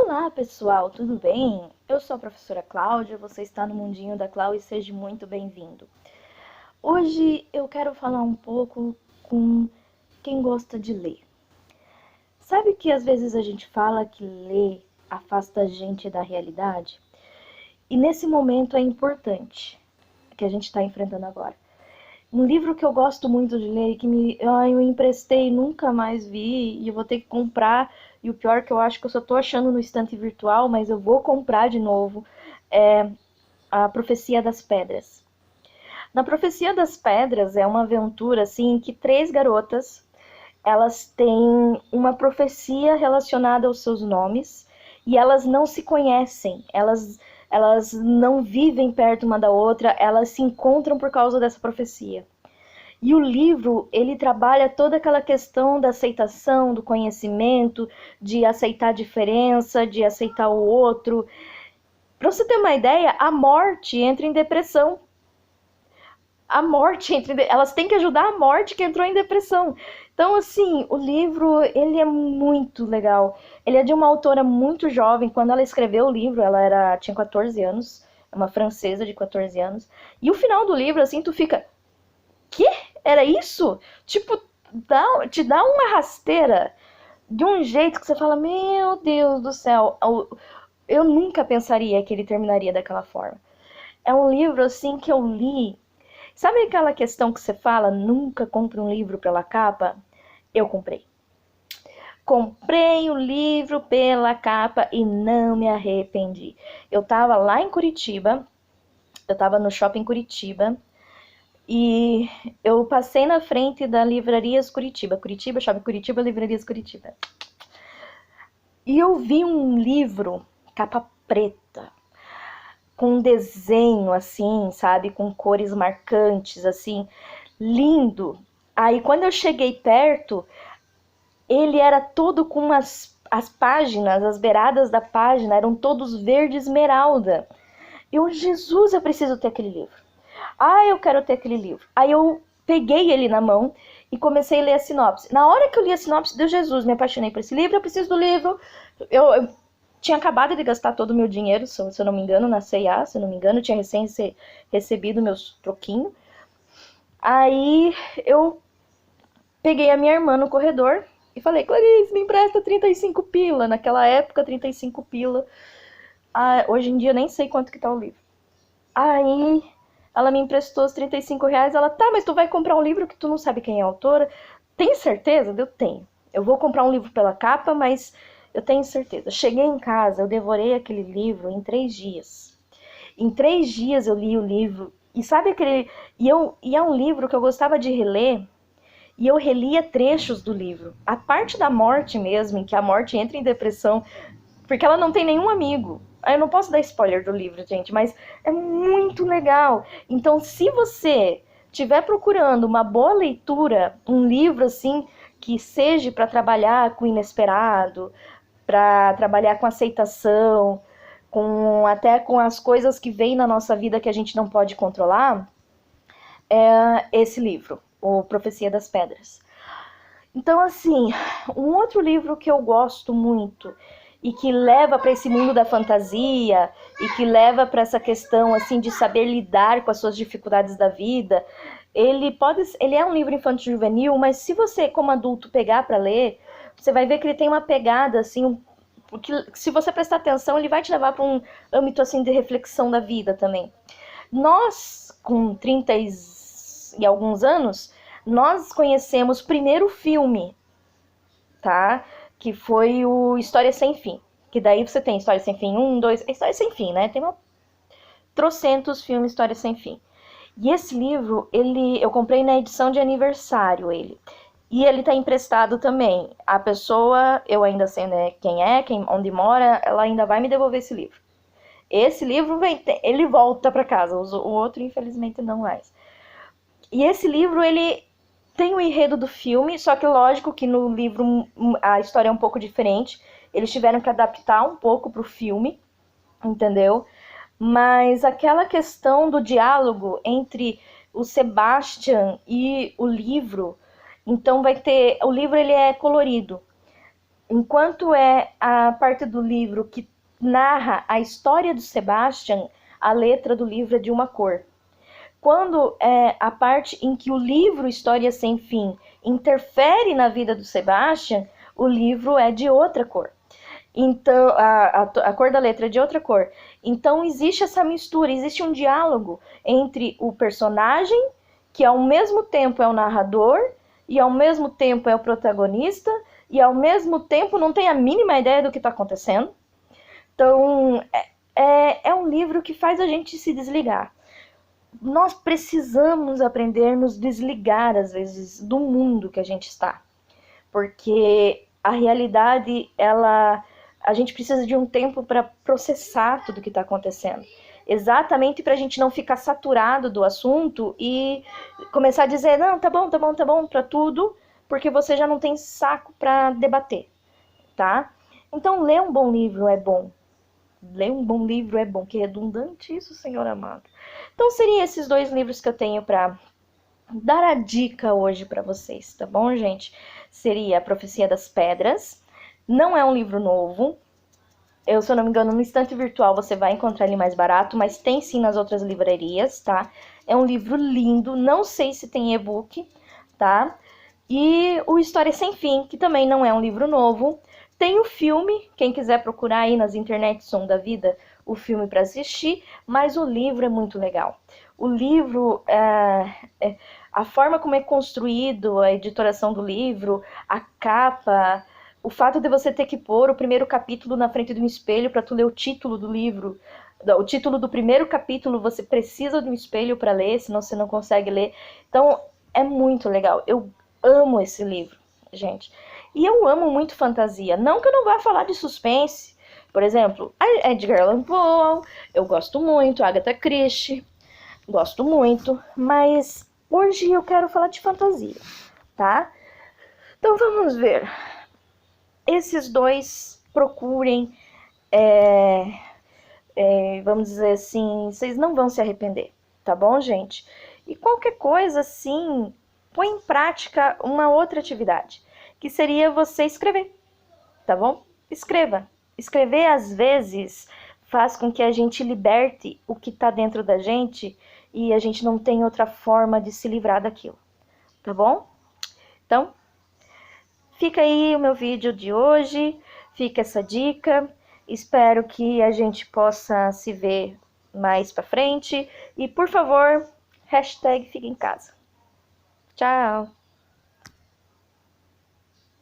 Olá, pessoal, tudo bem? Eu sou a professora Cláudia, você está no Mundinho da Clau e seja muito bem-vindo. Hoje eu quero falar um pouco com quem gosta de ler. Sabe que às vezes a gente fala que ler afasta a gente da realidade? E nesse momento é importante, que a gente está enfrentando agora. Um livro que eu gosto muito de ler, eu emprestei e nunca mais vi, e eu vou ter que comprar, e o pior é que eu acho que eu só tô achando no estante virtual, mas eu vou comprar de novo, é A Profecia das Pedras. Na Profecia das Pedras é uma aventura assim em que três garotas, elas têm uma profecia relacionada aos seus nomes e elas não se conhecem, elas não vivem perto uma da outra, elas se encontram por causa dessa profecia. E o livro, ele trabalha toda aquela questão da aceitação, do conhecimento, de aceitar a diferença, de aceitar o outro. Para você ter uma ideia, a morte entra em depressão. Elas têm que ajudar a morte que entrou em depressão. Então, assim, o livro, ele é muito legal. Ele é de uma autora muito jovem. Quando ela escreveu o livro, tinha 14 anos, é uma francesa de 14 anos. E o final do livro, assim, tu fica, que? Era isso? Tipo, te dá uma rasteira de um jeito que você fala, meu Deus do céu, eu nunca pensaria que ele terminaria daquela forma. É um livro, assim, que eu li. Sabe aquela questão que você fala, nunca compre um livro pela capa? Eu comprei. Comprei o livro pela capa e não me arrependi. Eu tava lá em Curitiba, eu tava no shopping Curitiba, e eu passei na frente da Livrarias Curitiba. Shopping Curitiba, Livrarias Curitiba. E eu vi um livro, capa preta, com um desenho assim, sabe? Com cores marcantes, assim, lindo. Aí quando eu cheguei perto, ele era todo com as páginas, as beiradas da página eram todos verde esmeralda. Jesus, eu preciso ter aquele livro. Eu quero ter aquele livro. Aí eu peguei ele na mão e comecei a ler a sinopse. Na hora que eu li a sinopse, Deus Jesus, me apaixonei por esse livro, eu preciso do livro. Eu tinha acabado de gastar todo o meu dinheiro, se eu não me engano, na C&A, se eu não me engano, eu tinha recém recebido meus troquinhos. Aí eu peguei a minha irmã no corredor e falei, Clarice, me empresta 35 pila. Naquela época, 35 pila. Hoje em dia, nem sei quanto que tá o livro. Aí ela me emprestou os 35 reais. Ela, tá, mas tu vai comprar um livro que tu não sabe quem é a autora? Tem certeza? Eu tenho. Eu vou comprar um livro pela capa, mas eu tenho certeza. Cheguei em casa, eu devorei aquele livro em 3 dias. Em 3 dias eu li o livro. E sabe aquele... E é um livro que eu gostava de reler. E eu relia trechos do livro. A parte da morte mesmo, em que a morte entra em depressão, porque ela não tem nenhum amigo. Eu não posso dar spoiler do livro, gente, mas é muito legal. Então, se você estiver procurando uma boa leitura, um livro assim que seja para trabalhar com o inesperado, para trabalhar com aceitação, até com as coisas que vêm na nossa vida que a gente não pode controlar, é esse livro, O Profecia das Pedras. Então, assim, um outro livro que eu gosto muito e que leva para esse mundo da fantasia e que leva para essa questão assim de saber lidar com as suas dificuldades da vida, ele é um livro infantil juvenil, mas se você como adulto pegar para ler, você vai ver que ele tem uma pegada assim, porque se você prestar atenção, ele vai te levar para um âmbito assim de reflexão da vida também. Nós, com 30 e alguns anos, nós conhecemos o primeiro filme, tá? Que foi o História Sem Fim. Que daí você tem História Sem Fim 1, 2... História Sem Fim, né? Tem trocentos filmes História Sem Fim. E esse livro, eu comprei na edição de aniversário, ele. E ele tá emprestado também. A pessoa, eu ainda sei, né, onde mora, ela ainda vai me devolver esse livro. Esse livro, ele volta para casa. O outro, infelizmente, não mais. E esse livro, ele tem o enredo do filme, só que lógico que no livro a história é um pouco diferente. Eles tiveram que adaptar um pouco pro filme, entendeu? Mas aquela questão do diálogo entre o Sebastian e o livro, então vai ter... O livro, ele é colorido. enquanto é a parte do livro que narra a história do Sebastian, a letra do livro é de uma cor. Quando é a parte em que o livro História Sem Fim interfere na vida do Sebastian, o livro é de outra cor. Então, a cor da letra é de outra cor. Então, existe essa mistura, existe um diálogo entre o personagem, que ao mesmo tempo é o narrador, e ao mesmo tempo é o protagonista, e ao mesmo tempo não tem a mínima ideia do que está acontecendo. Então, é um livro que faz a gente se desligar. Nós precisamos aprender a nos desligar, às vezes, do mundo que a gente está. Porque a realidade, a gente precisa de um tempo para processar tudo que está acontecendo. Exatamente para a gente não ficar saturado do assunto e começar a dizer, não, tá bom para tudo, porque você já não tem saco para debater, tá? Então, ler um bom livro é bom. Ler um bom livro é bom. Que redundante isso, Senhor amado. Então, seriam esses 2 livros que eu tenho para dar a dica hoje para vocês, tá bom, gente? Seria A Profecia das Pedras. Não é um livro novo. Eu, se eu não me engano, no Estante Virtual você vai encontrar ele mais barato, mas tem sim nas outras livrarias, tá? É um livro lindo, não sei se tem e-book, tá? E o História Sem Fim, que também não é um livro novo. Tem o filme, quem quiser procurar aí nas internet Som da Vida, o filme para assistir, mas o livro é muito legal. O livro, a forma como é construído, a editoração do livro, a capa, o fato de você ter que pôr o primeiro capítulo na frente de um espelho para tu ler o título do livro, o título do primeiro capítulo, você precisa de um espelho para ler, senão você não consegue ler. Então, é muito legal. Eu amo esse livro, gente. E eu amo muito fantasia. Não que eu não vá falar de suspense. Por exemplo, a Edgar Allan Poe, eu gosto muito, Agatha Christie, gosto muito, mas hoje eu quero falar de fantasia, tá? Então vamos ver. Esses 2, procurem, vamos dizer assim, vocês não vão se arrepender, tá bom, gente? E qualquer coisa, assim, põe em prática uma outra atividade, que seria você escrever, tá bom? Escreva. Escrever, às vezes, faz com que a gente liberte o que tá dentro da gente e a gente não tem outra forma de se livrar daquilo, tá bom? Então, fica aí o meu vídeo de hoje, fica essa dica. Espero que a gente possa se ver mais pra frente. E, por favor, hashtag fica em casa. Tchau!